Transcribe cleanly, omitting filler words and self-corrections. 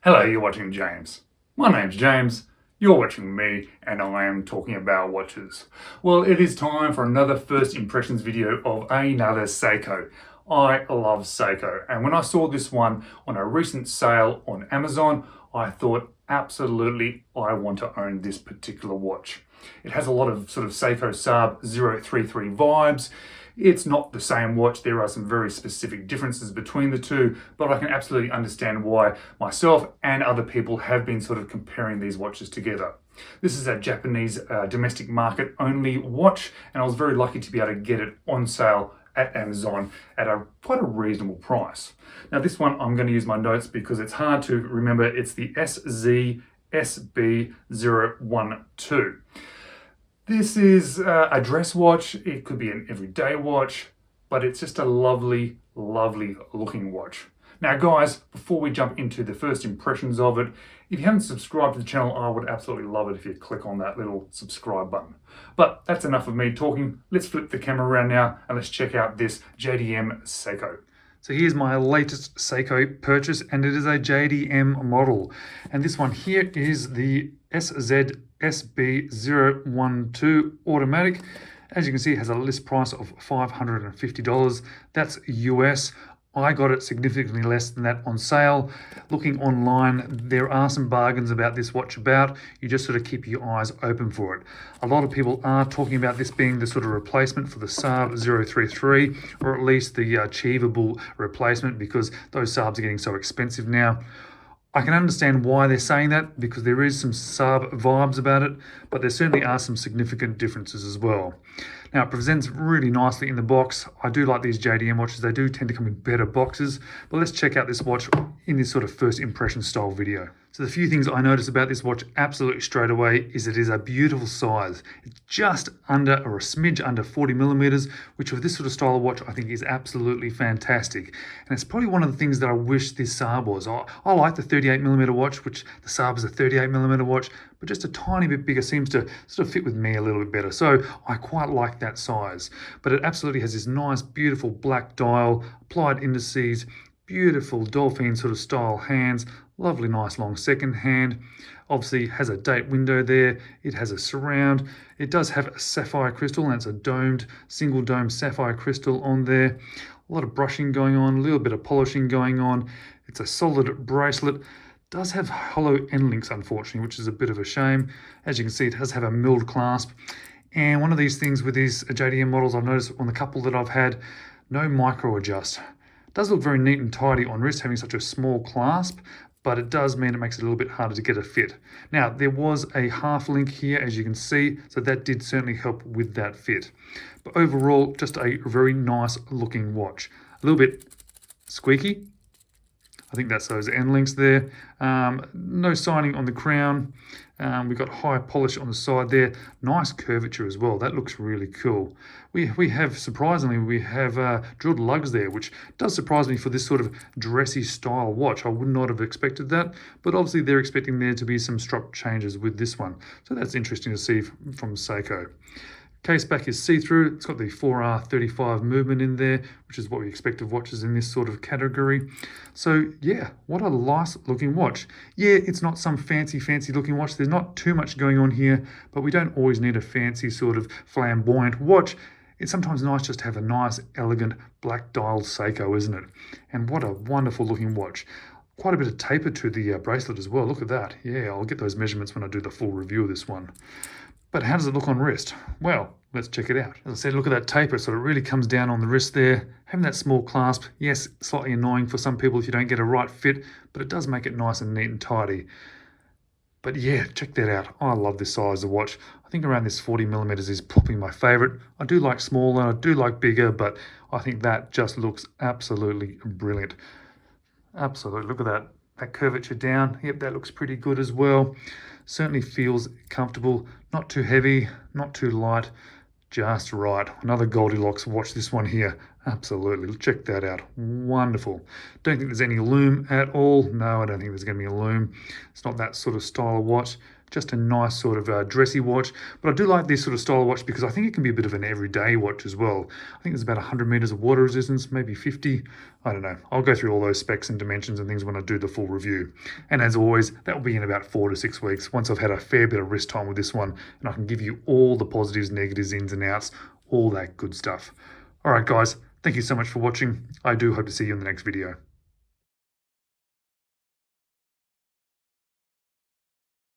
Hello, you're watching James. My name's James, you're watching me, and I am talking about watches. Well, it is time for another first impressions video of another Seiko. I love Seiko, and when I saw this one on a recent sale on Amazon, I thought absolutely I want to own this particular watch. It has a lot of sort of Seiko Sarb033 vibes. It's not the same watch. There are some very specific differences between the two, but I can absolutely understand why myself and other people have been sort of comparing these watches together. This is a Japanese domestic market only watch, and I was very lucky to be able to get it on sale at Amazon at quite a reasonable price. Now this one I'm going to use my notes because it's hard to remember. It's the SZSB012. This is a dress watch. It could be an everyday watch, but it's just a lovely, lovely looking watch. Now guys, before we jump into the first impressions of it, if you haven't subscribed to the channel, I would absolutely love it if you click on that little subscribe button. But that's enough of me talking. Let's flip the camera around now and let's check out this JDM Seiko. So here's my latest Seiko purchase, and it is a JDM model. And this one here is the SZSB012 automatic. As you can see, it has a list price of $550. That's US. I got it significantly less than that on sale. Looking online, there are some bargains about this watch about. You just sort of keep your eyes open for it. A lot of people are talking about this being the sort of replacement for the Sarb033, or at least the achievable replacement, because those Sarbs are getting so expensive now. I can understand why they're saying that, because there is some Sarb vibes about it, but there certainly are some significant differences as well. Now, it presents really nicely in the box. I do like these JDM watches. They do tend to come in better boxes, but let's check out this watch in this sort of first impression style video. So the few things I noticed about this watch absolutely straight away is it is a beautiful size. It's just under, or a smidge under 40 millimeters, which with this sort of style of watch, I think is absolutely fantastic. And it's probably one of the things that I wish this Sarb was. I like the 38 millimeter watch, which the Sarb is a 38 millimeter watch, but just a tiny bit bigger seems to sort of fit with me a little bit better. So I quite like that size, but it absolutely has this nice, beautiful black dial, applied indices, beautiful dolphin sort of style hands, lovely nice long second hand. Obviously has a date window there. It has a surround. It does have a sapphire crystal, and it's a domed, single dome sapphire crystal on there. A lot of brushing going on, a little bit of polishing going on. It's a solid bracelet. Does have hollow end links, unfortunately, which is a bit of a shame. As you can see, it does have a milled clasp. And one of these things with these JDM models, I've noticed on the couple that I've had, no micro adjust. It does look very neat and tidy on wrist, having such a small clasp, but it does mean it makes it a little bit harder to get a fit. Now, there was a half link here, as you can see, so that did certainly help with that fit. But overall, just a very nice looking watch. A little bit squeaky. I think that's those end links there. No signing on the crown. We've got high polish on the side there. Nice curvature as well. That looks really cool. We have, surprisingly, we have drilled lugs there, which does surprise me for this sort of dressy style watch. I would not have expected that, but obviously they're expecting there to be some strop changes with this one. So that's interesting to see from Seiko. Case back is see-through. It's got the 4R35 movement in there, which is what we expect of watches in this sort of category. So yeah, what a nice looking watch. Yeah, it's not some fancy looking watch. There's not too much going on here, but we don't always need a fancy sort of flamboyant watch. It's sometimes nice just to have a nice, elegant, black dialed Seiko, isn't it? And what a wonderful looking watch. Quite a bit of taper to the bracelet as well. Look at that. Yeah, I'll get those measurements when I do the full review of this one. But how does it look on wrist? Well, let's check it out. As I said, look at that taper. So it really comes down on the wrist there. Having that small clasp, yes, slightly annoying for some people if you don't get a right fit, but it does make it nice and neat and tidy. But yeah, check that out. I love this size of watch. I think around this 40 millimeters is probably my favorite. I do like smaller, I do like bigger, but I think that just looks absolutely brilliant. Absolutely, look at that. That curvature down, yep, that looks pretty good as well. Certainly feels comfortable, not too heavy, not too light, just right. Another Goldilocks watch, this one here. Absolutely, check that out. Wonderful. Don't think there's any loom at all. No, I don't think there's going to be a loom. It's not that sort of style of watch. just a nice sort of dressy watch. But I do like this sort of style of watch because I think it can be a bit of an everyday watch as well. I think there's about 100 meters of water resistance, maybe 50. I don't know. I'll go through all those specs and dimensions and things when I do the full review. And as always, that will be in about 4 to 6 weeks once I've had a fair bit of wrist time with this one, and I can give you all the positives, negatives, ins and outs, all that good stuff. All right, guys, thank you so much for watching. I do hope to see you in the next video.